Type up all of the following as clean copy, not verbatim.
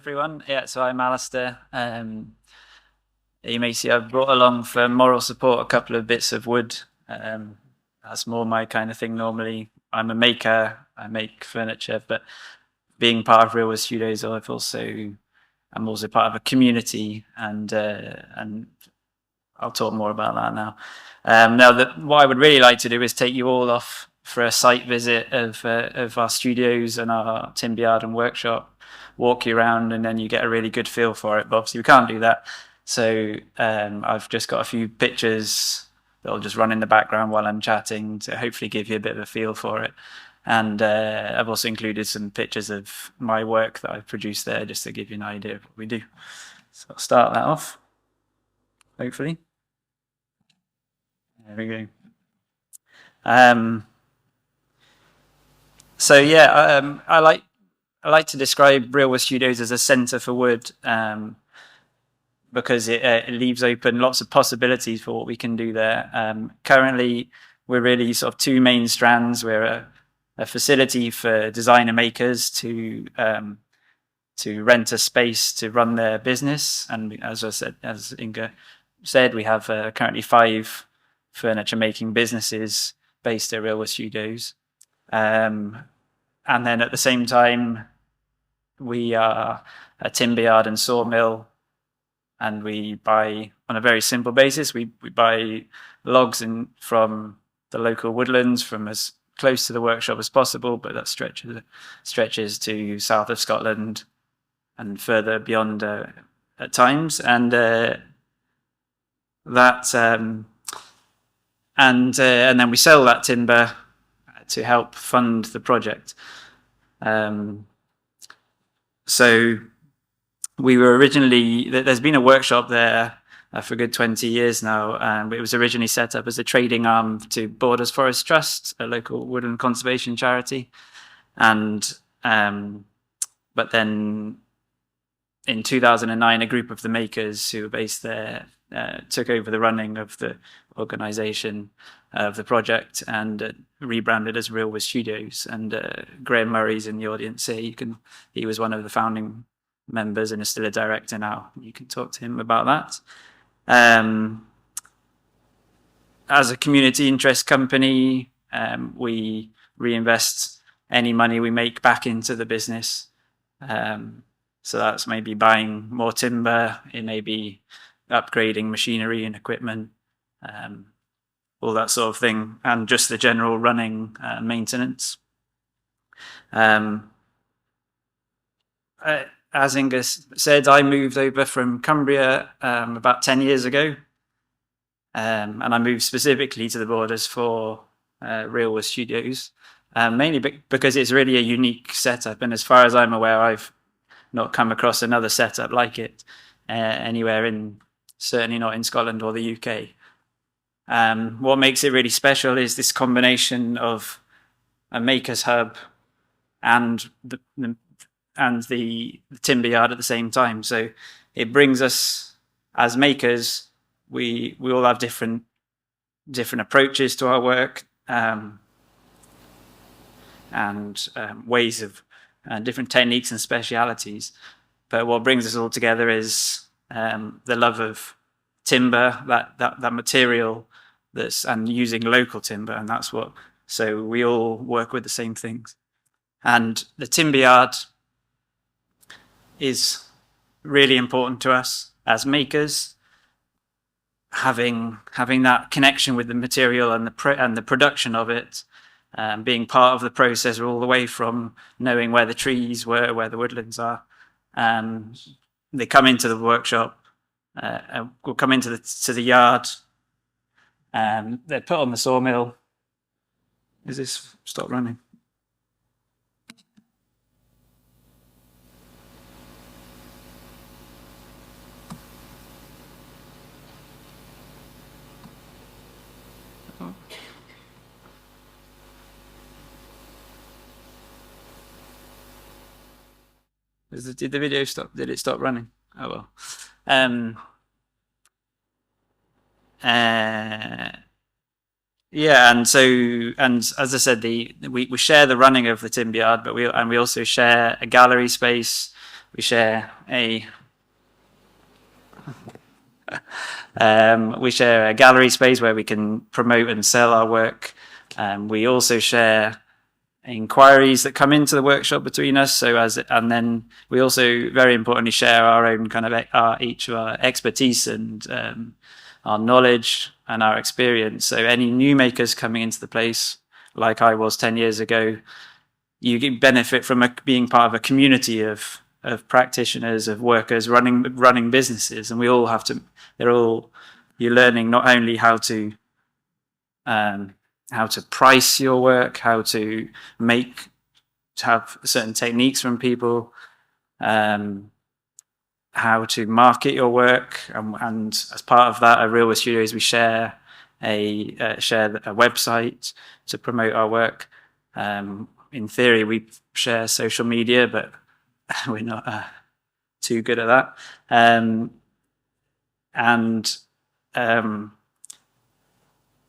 everyone. Yeah, so I'm Alasdair. You may see I've brought along for moral support a couple of bits of wood. That's more my kind of thing normally. I'm a maker, I make furniture, but being part of Real Wood Studios, I'm also part of a community, and I'll talk more about that now. What I would really like to do is take you all off for a site visit of our studios and our timber yard and workshop, walk you around, and then you get a really good feel for it. But obviously we can't do that. So I've just got a few pictures that'll just run in the background while I'm chatting to hopefully give you a bit of a feel for it. And I've also included some pictures of my work that I've produced there just to give you an idea of what we do. So I'll start that off, hopefully. There we go. I like to describe Real Wood Studios as a centre for wood, because it leaves open lots of possibilities for what we can do there. Currently, we're really sort of two main strands. We're a facility for designer makers to rent a space to run their business, and as Inga said, we have currently 5 furniture making businesses based at Real Wood Studios. And then at the same time, we are a timber yard and sawmill, and we buy on a very simple basis. We buy logs from the local woodlands from as close to the workshop as possible, but that stretches to south of Scotland and further beyond at times. And then we sell that timber to help fund the project. So we were originally, there's been a workshop there for a good 20 years now, and it was originally set up as a trading arm to Borders Forest Trust, a local woodland conservation charity. But then in 2009, a group of the makers who were based there took over the running of the organisation of the project and rebranded as Real Wood Studios. And Graham Murray's in the audience here. He was one of the founding members and is still a director now. You can talk to him about that. As a community interest company, we reinvest any money we make back into the business. So that's maybe buying more timber, it may be upgrading machinery and equipment, all that sort of thing, and just the general running maintenance. As Inga said, I moved over from Cumbria about 10 years ago, and I moved specifically to the Borders for Real Wood Studios, mainly because it's really a unique setup, and as far as I'm aware, I've not come across another setup like it anywhere certainly not in Scotland or the UK. What makes it really special is this combination of a maker's hub and the timber yard at the same time. So it brings us, as makers, we all have different approaches to our work, and ways of different techniques and specialities. But what brings us all together is the love of timber, that material, and using local timber, and so we all work with the same things. And the timber yard is really important to us as makers, having that connection with the material and the production of it, being part of the process all the way from knowing where the trees were, where the woodlands are. They come into the workshop, will come into the yard, they're put on the sawmill. Is this stop running? Did the video stop? Did it stop running? Oh well. Yeah, and as I said, we share the running of the timber yard, but we also share a gallery space we share a gallery space where we can promote and sell our work. We also share inquiries that come into the workshop between us. And then we also, very importantly, share our own kind of each of our expertise and our knowledge and our experience. So any new makers coming into the place, like I was 10 years ago, you benefit from being part of a community of practitioners, of workers running businesses, and we all have to. You're learning not only how to price your work, how to have certain techniques from people, how to market your work, and as part of that, at Real Wood Studios, we share a website to promote our work. In theory, we share social media, but we're not too good at that.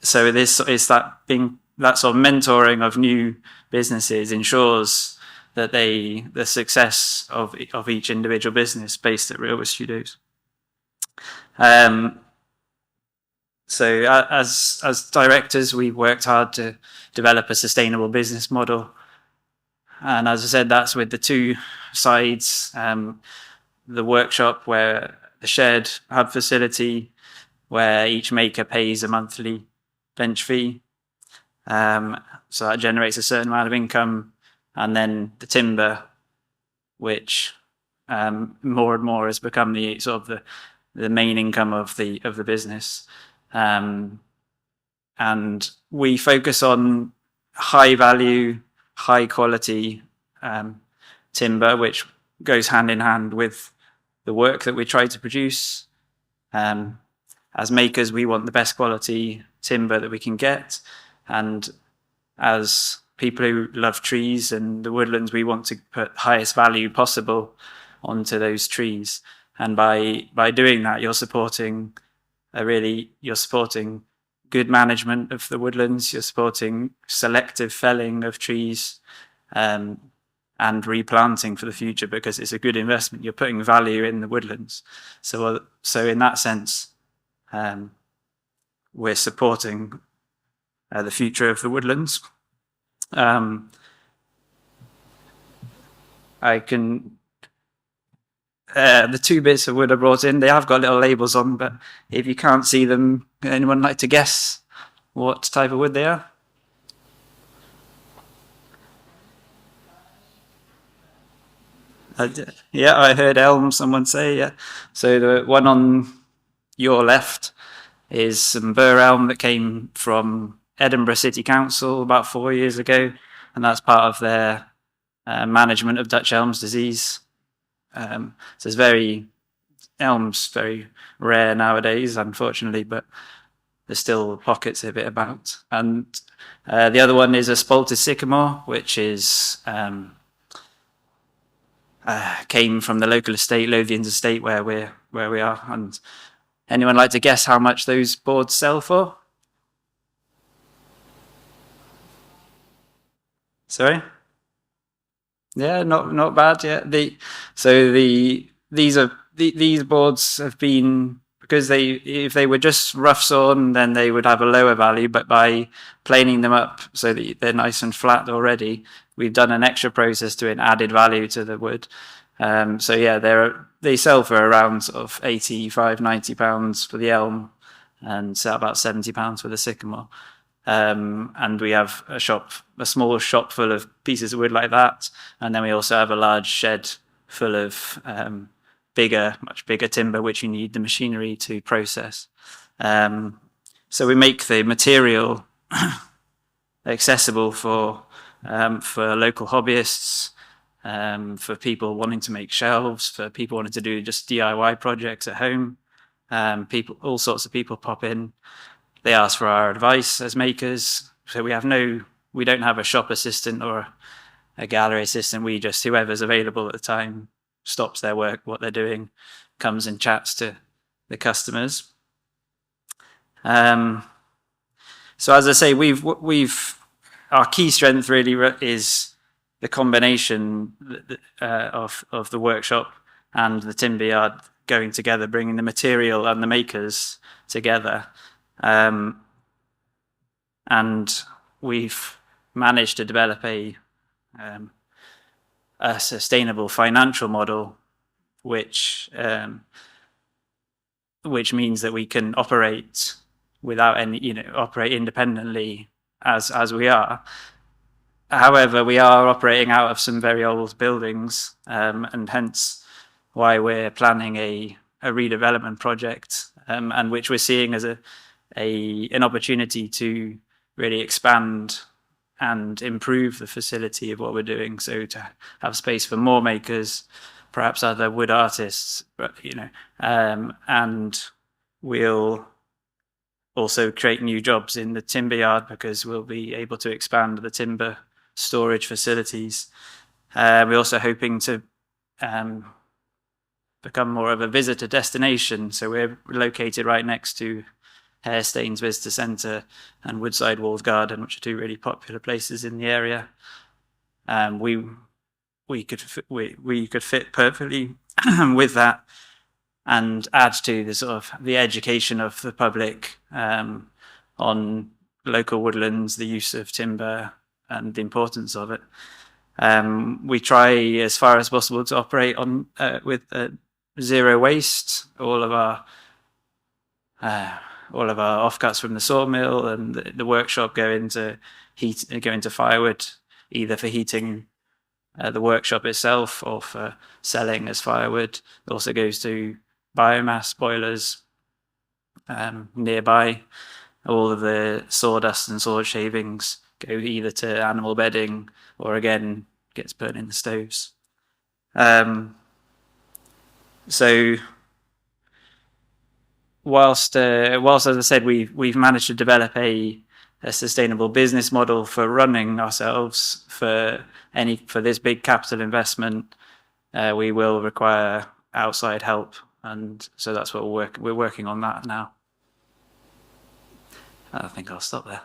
So this is that sort of mentoring of new businesses ensures that the success of each individual business based at Real Wood Studios. So as directors, we've worked hard to develop a sustainable business model. And as I said, that's with the two sides, the workshop, where the shared hub facility, where each maker pays a monthly bench fee. So that generates a certain amount of income. And then the timber, which more and more has become the sort of the main income of the business. And we focus on high value, high quality timber, which goes hand in hand with the work that we try to produce. As makers, we want the best quality timber that we can get, and as people who love trees and the woodlands, we want to put highest value possible onto those trees. And by doing that, you're supporting good management of the woodlands. You're supporting selective felling of trees, and replanting for the future, because it's a good investment. You're putting value in the woodlands. So in that sense, we're supporting the future of the woodlands. The two bits of wood I brought in, they have got little labels on, but if you can't see them, anyone like to guess what type of wood they are? Yeah, I heard elm, someone say, yeah. So the one on your left is some bur elm that came from Edinburgh City Council about 4 years ago, and that's part of their management of Dutch elm's disease. So elm's very rare nowadays, unfortunately, but there's still pockets of it about. And the other one is a spalted sycamore, which is came from the local estate, Lothian's estate, where we are. And anyone like to guess how much those boards sell for? Sorry? Yeah, not bad. Yeah, these boards have been, because if they were just rough sawn, then they would have a lower value. But by planing them up so that they're nice and flat already, we've done an extra process to it, added value to the wood. So yeah, they sell for around sort of £85–90 for the elm, and sell about £70 for the sycamore. And we have a small shop full of pieces of wood like that, and then we also have a large shed full of much bigger timber, which you need the machinery to process. So we make the material accessible for local hobbyists, for people wanting to make shelves, for people wanting to do just DIY projects at home. All sorts of people pop in. They ask for our advice as makers. So we don't have a shop assistant or a gallery assistant. Whoever's available at the time stops their work, what they're doing, comes and chats to the customers. So as I say, our key strength really is the combination of the workshop and the timber yard going together, bringing the material and the makers together. And we've managed to develop a sustainable financial model, which means that we can operate without any, operate independently as we are. However, we are operating out of some very old buildings, and hence why we're planning a redevelopment project, and which we're seeing as an opportunity to really expand and improve the facility of what we're doing. So to have space for more makers, perhaps other wood artists, and we'll also create new jobs in the timber yard because we'll be able to expand the timber storage facilities. We're also hoping to become more of a visitor destination. So we're located right next to Hairstains Visitor Centre and Woodside Walls Garden, which are two really popular places in the area. We could fit perfectly with that, and add to the sort of the education of the public on local woodlands, the use of timber, and the importance of it. We try as far as possible to operate on with zero waste. All of our offcuts from the sawmill and the workshop go into firewood, either for heating the workshop itself or for selling as firewood. It also goes to biomass boilers nearby. All of the sawdust and sword shavings go either to animal bedding or again gets burnt in the stoves. So whilst as I said, we've managed to develop a sustainable business model for running ourselves for this big capital investment, we will require outside help, and so that's what we're working on that now. I think I'll stop there.